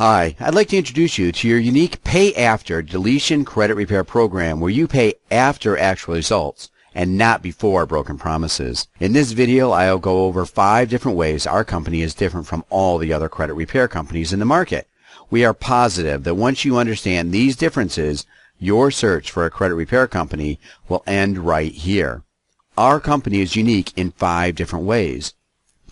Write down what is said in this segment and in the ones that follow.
Hi, I'd like to introduce you to your unique Pay After Deletion Credit Repair program where you pay after actual results and not before broken promises. In this video, I'll go over 5 different ways our company is different from all the other credit repair companies in the market. We are positive that once you understand these differences, your search for a credit repair company will end right here. Our company is unique in 5 different ways.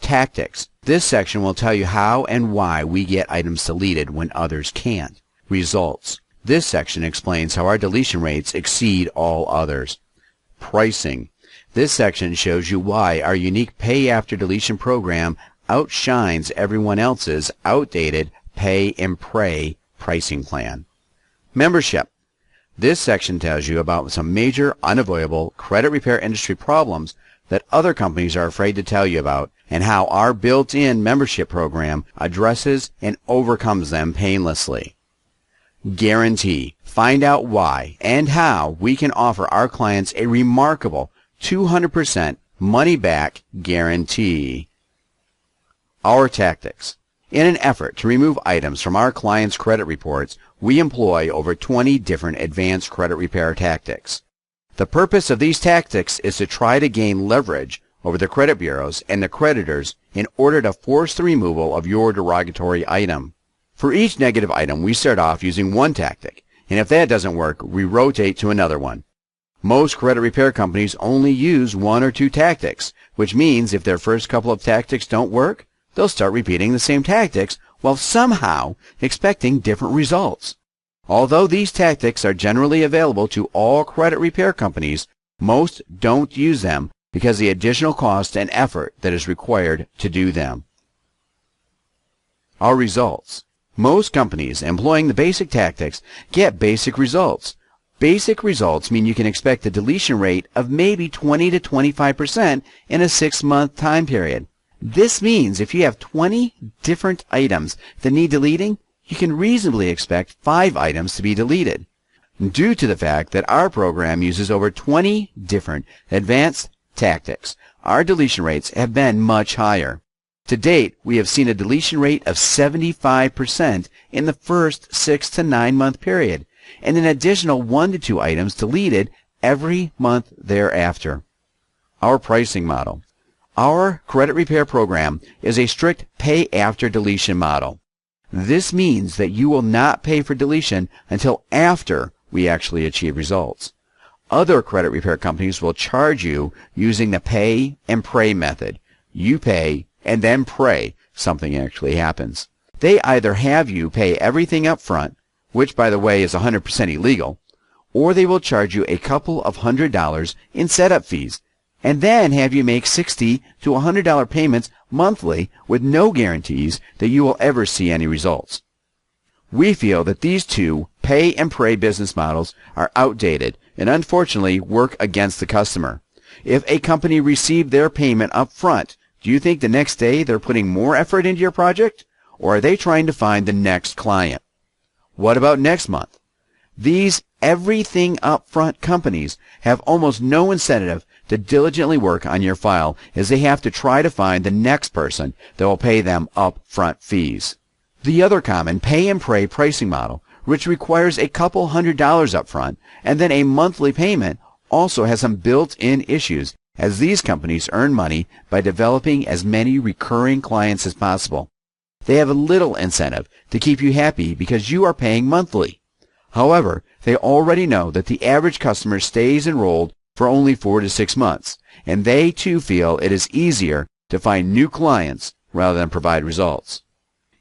Tactics. This section will tell you how and why we get items deleted when others can't. Results. This section explains how our deletion rates exceed all others. Pricing. This section shows you why our unique Pay After Deletion program outshines everyone else's outdated Pay and Pray pricing plan. Membership. This section tells you about some major unavoidable credit repair industry problems that other companies are afraid to tell you about, and how our built-in membership program addresses and overcomes them painlessly. Guarantee. Find out why and how we can offer our clients a remarkable 200% money-back guarantee. Our tactics. In an effort to remove items from our clients' credit reports, we employ over 20 different advanced credit repair tactics. The purpose of these tactics is to try to gain leverage over the credit bureaus and the creditors in order to force the removal of your derogatory item. For each negative item, we start off using one tactic, and if that doesn't work, we rotate to another one. Most credit repair companies only use 1 or 2 tactics, which means if their first couple of tactics don't work, they'll start repeating the same tactics while somehow expecting different results. Although these tactics are generally available to all credit repair companies, most don't use them because of the additional cost and effort that is required to do them. Our results. Most companies employing the basic tactics get basic results. Basic results mean you can expect a deletion rate of maybe 20 to 25% in a 6-month time period. This means if you have 20 different items that need deleting, you can reasonably expect 5 items to be deleted. Due to the fact that our program uses over 20 different advanced tactics, our deletion rates have been much higher. To date, we have seen a deletion rate of 75% in the first 6 to 9 month period, and an additional 1 to 2 items deleted every month thereafter. Our pricing model. Our credit repair program is a strict pay after deletion model. This means that you will not pay for deletion until after we actually achieve results. Other credit repair companies will charge you using the pay and pray method. You pay and then pray something actually happens. They either have you pay everything up front, which by the way is 100% illegal, or they will charge you a couple of $100 in setup fees, and then have you make $60 to $100 payments monthly with no guarantees that you will ever see any results. We feel that these 2 pay and pray business models are outdated and unfortunately work against the customer. If a company received their payment up front, do you think the next day they're putting more effort into your project, or are they trying to find the next client? What about next month? These everything upfront companies have almost no incentive to diligently work on your file, as they have to try to find the next person that will pay them upfront fees. The other common pay and pray pricing model, which requires a couple $100 up front and then a monthly payment, also has some built-in issues, as these companies earn money by developing as many recurring clients as possible. They have a little incentive to keep you happy because you are paying monthly. However, they already know that the average customer stays enrolled for only 4 to 6 months, and they too feel it is easier to find new clients rather than provide results.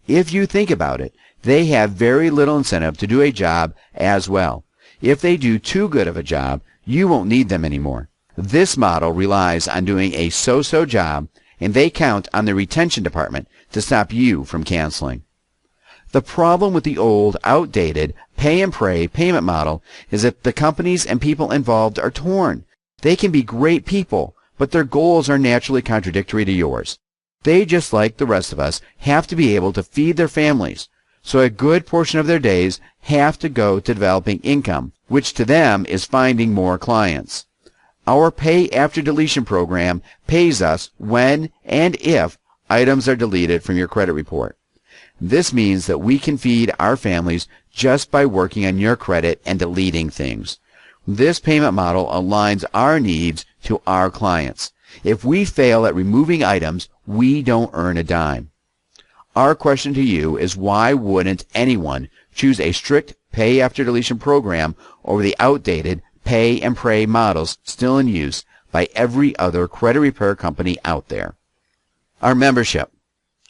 If you think about it, they have very little incentive to do a job as well. If they do too good of a job, you won't need them anymore. This model relies on doing a so-so job, and they count on the retention department to stop you from canceling. The problem with the old, outdated, pay and pray payment model is that the companies and people involved are torn. They can be great people, but their goals are naturally contradictory to yours. They, just like the rest of us, have to be able to feed their families, so a good portion of their days have to go to developing income, which to them is finding more clients. Our Pay After Deletion program pays us when and if items are deleted from your credit report. This means that we can feed our families just by working on your credit and deleting things. This payment model aligns our needs to our clients. If we fail at removing items, we don't earn a dime. Our question to you is, why wouldn't anyone choose a strict pay after deletion program over the outdated pay and pray models still in use by every other credit repair company out there? Our membership.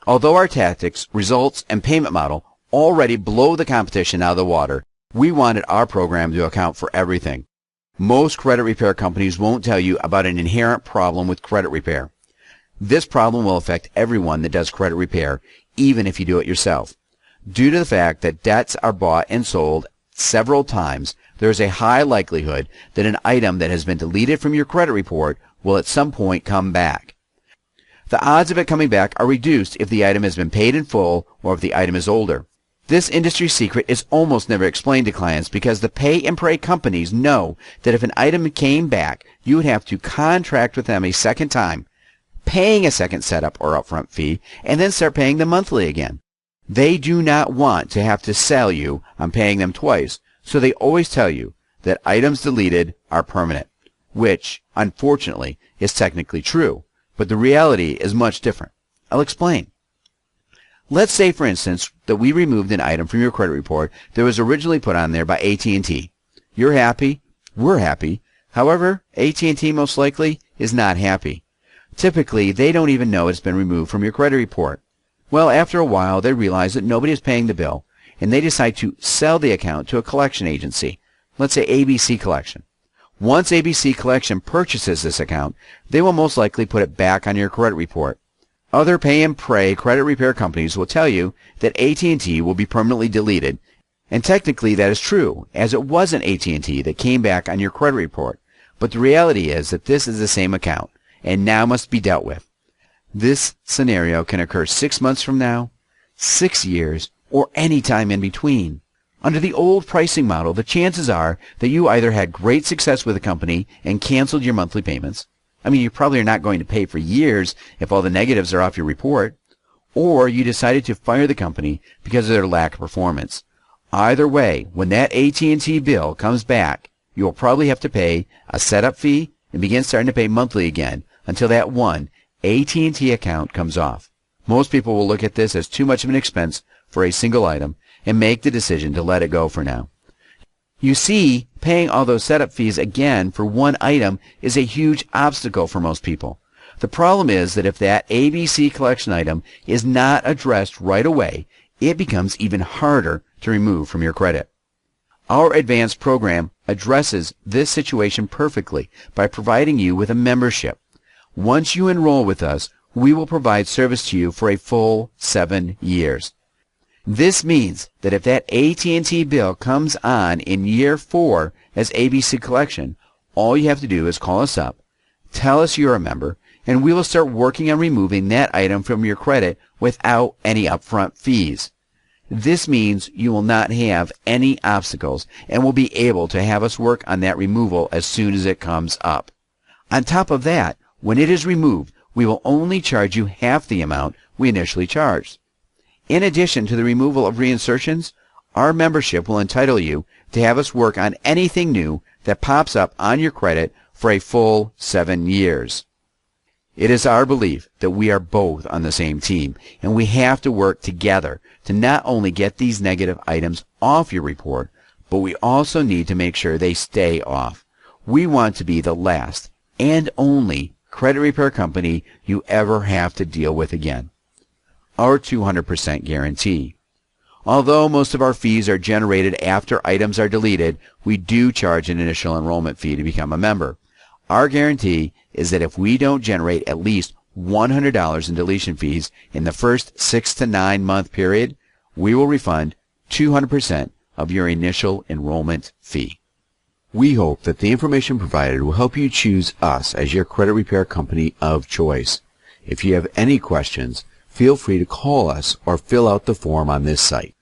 Although our tactics, results, and payment model already blow the competition out of the water, we wanted our program to account for everything. Most credit repair companies won't tell you about an inherent problem with credit repair. This problem will affect everyone that does credit repair, even if you do it yourself. Due to the fact that debts are bought and sold several times, there is a high likelihood that an item that has been deleted from your credit report will at some point come back. The odds of it coming back are reduced if the item has been paid in full or if the item is older. This industry secret is almost never explained to clients because the pay and pray companies know that if an item came back, you would have to contract with them a second time, paying a second setup or upfront fee, and then start paying them monthly again. They do not want to have to sell you on paying them twice, so they always tell you that items deleted are permanent, which, unfortunately, is technically true, but the reality is much different. I'll explain. Let's say, for instance, that we removed an item from your credit report that was originally put on there by AT&T. You're happy. We're happy. However, AT&T most likely is not happy. Typically, they don't even know it's been removed from your credit report. Well, after a while, they realize that nobody is paying the bill, and they decide to sell the account to a collection agency. Let's say ABC Collection. Once ABC Collection purchases this account, they will most likely put it back on your credit report. Other pay and pray credit repair companies will tell you that AT&T will be permanently deleted, and technically that is true, as it wasn't AT&T that came back on your credit report. But the reality is that this is the same account, and now must be dealt with. This scenario can occur 6 months from now, 6 years, or any time in between. Under the old pricing model, the chances are that you either had great success with the company and canceled your monthly payments. I mean, you probably are not going to pay for years if all the negatives are off your report, or you decided to fire the company because of their lack of performance. Either way, when that AT&T bill comes back, you will probably have to pay a setup fee and begin starting to pay monthly again until that one AT&T account comes off. Most people will look at this as too much of an expense for a single item and make the decision to let it go for now. You see, paying all those setup fees again for one item is a huge obstacle for most people. The problem is that if that ABC Collection item is not addressed right away, it becomes even harder to remove from your credit. Our advanced program addresses this situation perfectly by providing you with a membership. Once you enroll with us, we will provide service to you for a full 7 years. This means that if that AT&T bill comes on in year 4 as ABC Collection, all you have to do is call us up, tell us you're a member, and we will start working on removing that item from your credit without any upfront fees. This means you will not have any obstacles and will be able to have us work on that removal as soon as it comes up. On top of that, when it is removed, we will only charge you half the amount we initially charged. In addition to the removal of reinsertions, our membership will entitle you to have us work on anything new that pops up on your credit for a full 7 years. It is our belief that we are both on the same team, and we have to work together to not only get these negative items off your report, but we also need to make sure they stay off. We want to be the last and only credit repair company you ever have to deal with again. Our 200% guarantee. Although most of our fees are generated after items are deleted, we do charge an initial enrollment fee to become a member. Our guarantee is that if we don't generate at least $100 in deletion fees in the first 6 to 9 month period, we will refund 200% of your initial enrollment fee. We hope that the information provided will help you choose us as your credit repair company of choice. If you have any questions, feel free to call us or fill out the form on this site.